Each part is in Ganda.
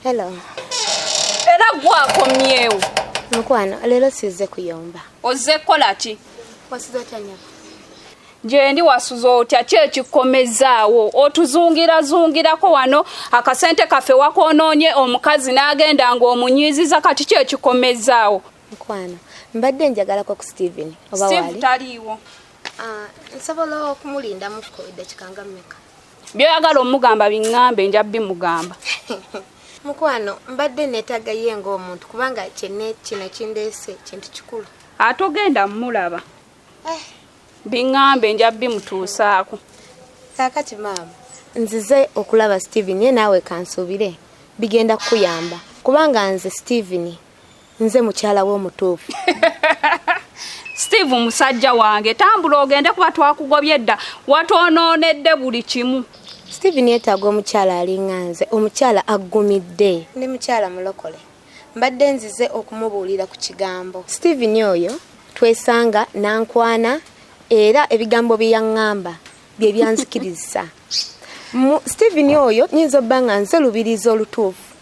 Hello. Era gwakomyewo. Mukwano, lero sizze kuyomba. Ozze kola ki? Wasizo tanya. Jendi wasuzo otya kyekikomezaawo otuzungirako wano akasente kafe wakonoonye omukazi n'agenda ng'omunyiiziza kati kyekikomezaawo. Mukwano, mbadde njagalako ku Steven oba wali? Steve taliiwo. Nsobola okumulinda muko eddakiika nga mmeka? By'oyagala omugamba biŋŋambe nja bimugamba. Mukwano, mbadde neetaaga ye ng'omuntu kubanga kino kindeese kintu kikulu. Ate ogenda mmulaba. Biŋŋambe nja bimutuusaako. Kaakati maama, nzize okulaba Steven ye naawe kansuubire bigenda kukuyamba kubanga nze Steven nze mukyala w'omutuufu. Steve musajja wange tambula ogende kuba twakugobye dda watoonoonedde buli kimu. Steven yeetaaga omukyala alinganze, omukyala aggumidde. Ndi mukyala mulokole. Mbadde nzize okumubuulira ku kigambo. Steven oyo twesanga nankwana era ebigambo bye yaŋŋamba bye byanzikiriza. Steven oyo nyinza obba nga nze lubiriza olutuufu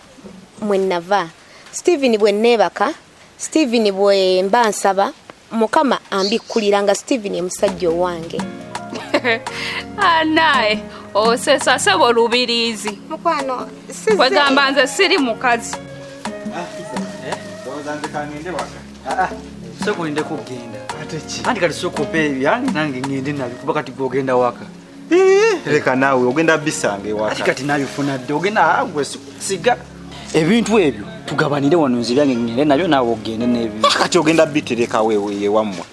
mwe nava. Steven bwe neebaka, Steven bwe mba nsaba, Mukama ambikkulira nga Steven musajja owange. Anaye osesa sebo lubirizi. Mukwano, kwegamba nze siri mukazi. Sekulinde kugenda. Ati kati sokope yani nange ngende nabi kuba kati gogenda waka. Leka nawe ogenda bisange waka. Ati kati nabifuna dde ogenda agwe siga. Ebintu ebyo tugabanire wano nzi byange ngende nabyo nawe ogende n'ebyo. Kati ogenda bitereka wewe ye wamwe.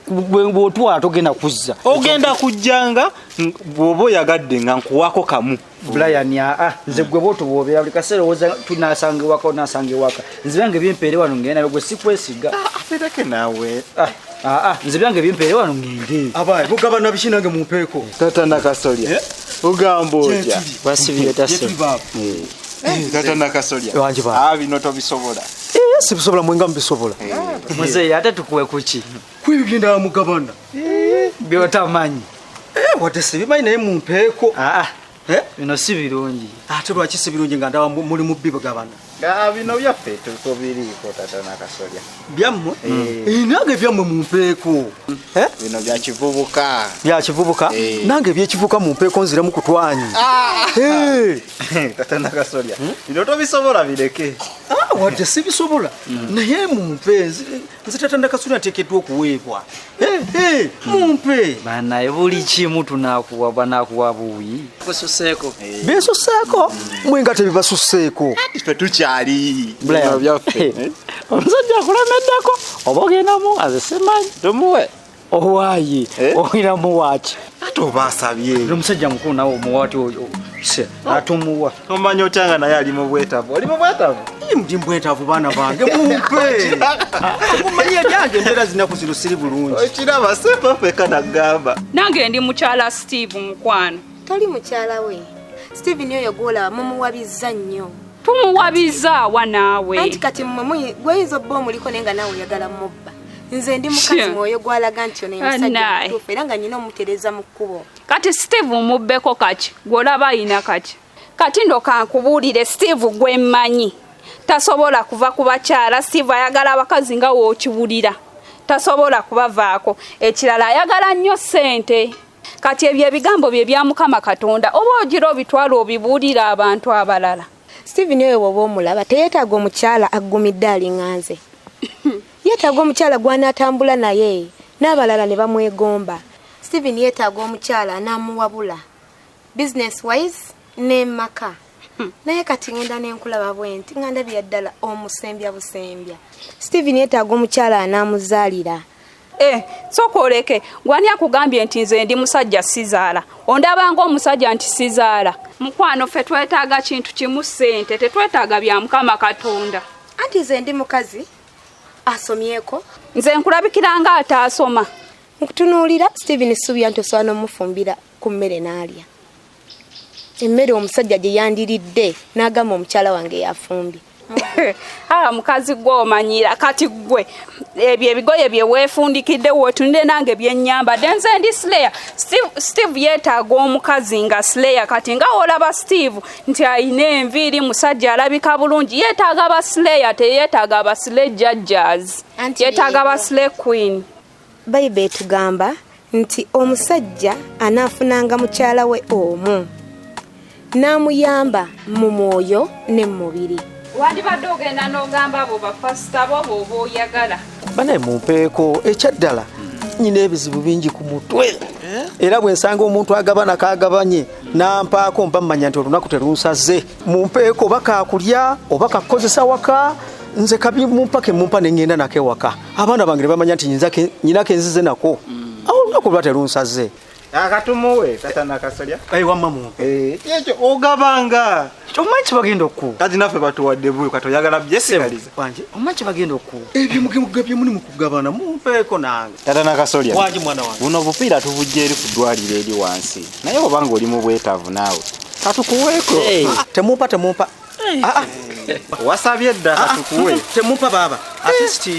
Bwe otwala togenda kuzza. Ogenda kujjanga bwobo yagadde nga nkuwako kamu. Brian nze gwe boto bobera buli kaseera oza tunasange waka onasange waka. Nze byange byempere wano ngende nabyo gwe sikwesiga. Atereke nawe. Nze byange byempere wano ngende. Abaye mugabana bishinange mu mpeeko. Tata nakasolya. Ugambo otya. Basibye tasse. Tata nakasolya. Bino tobisobola. Sibisobola mwenga mbisobola. Muze ate tukuwe kuki. Kwibigenda mugabana. Byotamanyi. Wate sibimanyi naye mu mpeeko. Bino si birungi. Ate lwaki si birungi nga ndaba muli mu bibagabana. Bino byaffe tubiriiko tata nakasolya. Byammwe? Nange byammwe mu mpeeko. Bino bya kivubuka. Bya kivubuka? Nange byekivuka mu mpeeko nziremu kutwanyi. Tata nakasolya. Bino tobisobola bireke. Wate sibisobola. Naye mu mpe nze tata nakasolya nteekeddwa okuweebwa. Mumpe. Bana buli kimu tunakuwa banakuwa buyi. Kususeko. Besuseeko. Mwenga tebibasuseeko. Ffe tukyali. Bino byaffe. Omusajja akulemeddeko oba ogendamu azisimanyi. Tumuwe. Owaayi. Ogiramu waaki. Ate obasabye. Omusajja mukulu nawe omuwaati oyo. Atumuwa. Omanyi otanga naye ali mu bwetavu. Oli mu bwetavu? Ndi mbwetavu baana bange mumpe. Mumanyi ebyange embeera zinaku zino siri bulungi. Okiraba sepafeka nagamba. Nange ndi mukyala Steve mukwano. Toli mukyala we. Steven oyo gwolaba mumuwabizza nnyo. Tumuwabizaawa naawe. Anti kati mmwe gweyinza obba omuliko naye nga naawe oyagala mubba. Nze ndi mukazi mwoyo gwalaga nti ono musajja mutuufu era nga nyina omutereza mu kkubo. Kati Steve mubbeko kaki gwolaba ayina kaki. Kati ndo kankubuulire Steve gwe mmanyi. Tasobola kuva ku bakyala. Steve ayagala abakazi nga w'okibulira. Tasobola kubavaako. Ekirala ayagala nnyo ssente. Kati ebyo ebigambo bye bya Mukama Katonda oba ogira obitwala obibuulira abantu abalala. Steven oyo bw'oba omulaba teyeetaaga omukyala aggumidde alinganze. Yeetaaga omukyala gw'anaatambula naye n'abalala ne bamwegomba. Steven yeetaaga omukyala n'amuwabula business wise n'emaka. Naye kati ngenda n'enkulaba bwenti nga ndabira ddala omusembya busembya. Steven yeetaaga omukyala anaamuzaalira. Sooka oleke gwani akugambye nti nze ndi musajja sizaala. Ondabanga omusajja nti sizaala. Mukwano ffe twetaaga kintu kimu ssente tetwetaaga bya Mukama Katonda. Anti nze ndi mukazi asomyeko. Nze nkulabikira nga ataasoma. Mukutunuulira Steven Subya nti osobola n'omufumbira ku mmere n'alya. Emmere omusajja gye yandiridde n'agamba omukyala wange yafumbye. mukazi gwe omanyira kati gwe ebyo ebigoye bye weefundikidde wotunde nange byennyambadde nze ndi Slayer. Steve yeetaaga omukazi nga Slayer kati nga olaba Steve nti ayina enviiri musajja alabika bulungi yeetaaga ba Slayer teyeetaaga ba Slay Judges yeetaaga ba Slay Queen. Bayibuli etugamba nti omusajja anaafunanga mukyala we omu n'amuyamba mu mwoyo ne mu mubiri. Wandibadde ogenda n'ogamba abo bapasita bo bw'oba oyagala. Banaye mumpeeko ekyaddala nyina ebizibu bingi ku mutwe era bwe nsanga omuntu agabana kaagabanye nampaako mba mmanya nti olunaku terunsaze. Mumpeeko oba kaakulya oba kakukozesa waka nze kabi mumpake mumpa ne ngenda nako ewaka. Abaana bange ne bamanya nti nyina kenzize nako awo olunaku lwa terunsaze. Akatumuwe tatana kasolya. Wamma mumpe. Ekyo ogabanga. Omanyi bagenda okku. Kati naffe batuwadde buyo katoyagala byesigaliza. Wanje omanyi bagenda okku. Ebyo mugabye muni mukugabana mumpeeko nange. Tatana kasolya. Wanje mwana wange. Buno bupiira tubujje eri ku ddwaliro eri wansi. Naye obanga oli mu bwetaavu naawe. Katukuweeko. Temumpa. Wasabye dda katukuwe. Temumpa baba. At least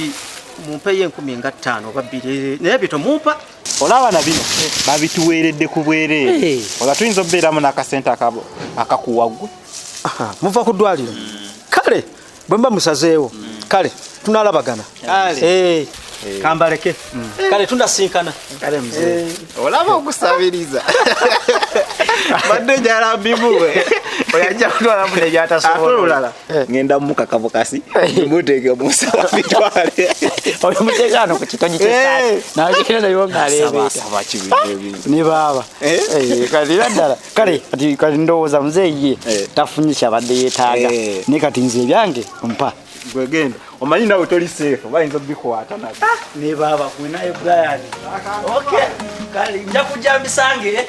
mumpe ye 15 oba 2 naye bito mumpa. Olaba na bino babituweeredde ku bwereere. Ola tuyinza obbeeramu n'akasente akakuwaggu. Muva ku ddwaliro. Kale bwe mba musazeewo. Kale tunalabagana. Kambaleke. Kale tunasinkana. Kale mzee. Olaba okusabiriza. Badde jala bibuwe. Oyajja kutwala mune gyatasobola. Atulala. Ngenda mu kakavokasi. Mutege musaba bitwale. Oyo mutegano ku kitonyi ky'essaawa. Nawe kigenda yongalebe. Saba kibintu. Ni baba. Kale ddala. Kale ndowooza muzeeyi tafunyisha badde yeetaaga. Ne kati nze ebyange mpa. Gwegenda. Omanyi nawe toli safe. Bayinza bikwata nabo. Ne baba kwe naye Brian. Okay. Kale nja kujja misange.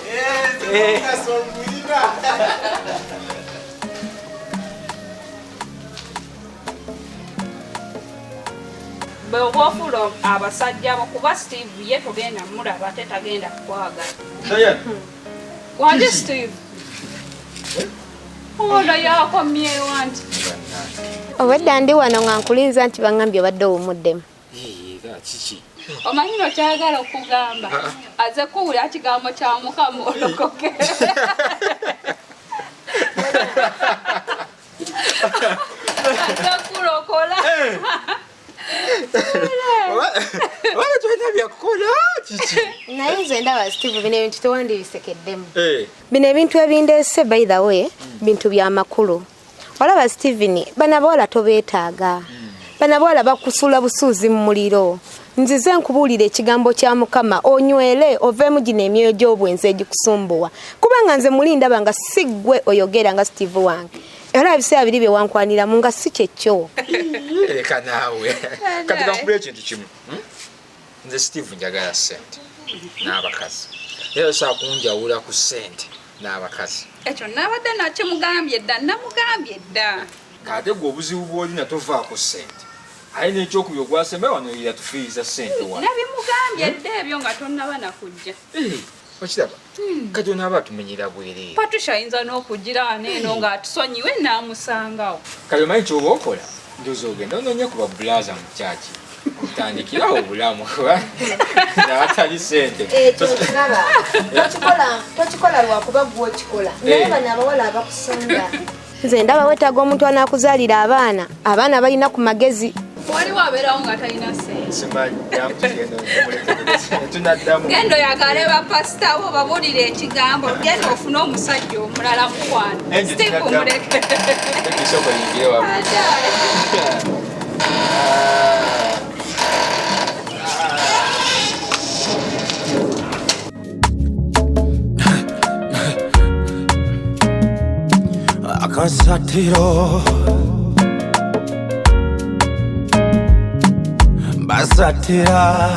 Bwe oba ofuula abasajja abo kuba Steve ye togenda mulaba ate tagenda kukwagala. Wanje Steve? Ono yakomye wanti. Obadde ndi wano nga nkulinza nti bangambye obadde owumuddemu. Kiki? Omanyi no kyagala okugamba. Aze kuwulira ekigambo kya Mukama olokoke. Aze kulokola. Wala tuwena byakukola kiki? Naye nze ndaba Steve bino ebintu tewandibisekeddemu. Bino ebintu ebindeese by the way bintu bya makulu. Olaba Steven bana bawala tobeetaaga. Bana bawala bakusula busuuzi mu muliro. Nzize nkubuulira ekigambo kya Mukama onywele oveemu gino emyoyo gy'obwenzi egikusumbuwa. Kubanga nze muli ndaba nga si ggwe oyogera nga Steve wange. Era ebiseera biri bye wankwaniramu nga si kyekyo. Leka naawe kati kankubira ekintu kimu nze Steve njagala ssente n'abakazi era osaa kunjawula ku ssente n'abakazi. Ekyo nabadde nakyo mugambye dda namugambye dda. Kate gwe obuzibu bw'olina tovaako ssente aye n'ekyokubya ogwasembe wano yatufiiriza ssente wano. Nabimugambye dda ebyo nga tonnaba nakujja. Okiraba kati onaaba atumenyera bwereere. Patusha ayinza n'okugira neeno ng'atusonyiwe n'amusangawo. Kale omanyi ky'oba okola ndoza ogenda ononye ku babulaza mu kyaki otandikirawo obulamu naatali ssente. Tokikola lwakuba gwe okikola naye bano abawala abakusonda. Nze ndaba weetaaga omuntu anaakuzaalira abaana balina ku magezi. Wali wabeerawo nga talina ssente. Simanyi tunaddamu. Genda oyagale bapasita bo babuulire ekigambo genda ofune omusajja omulala mukwano. Steve muleke. Ekisoko yingire wamu. AKASATTIRO Basatira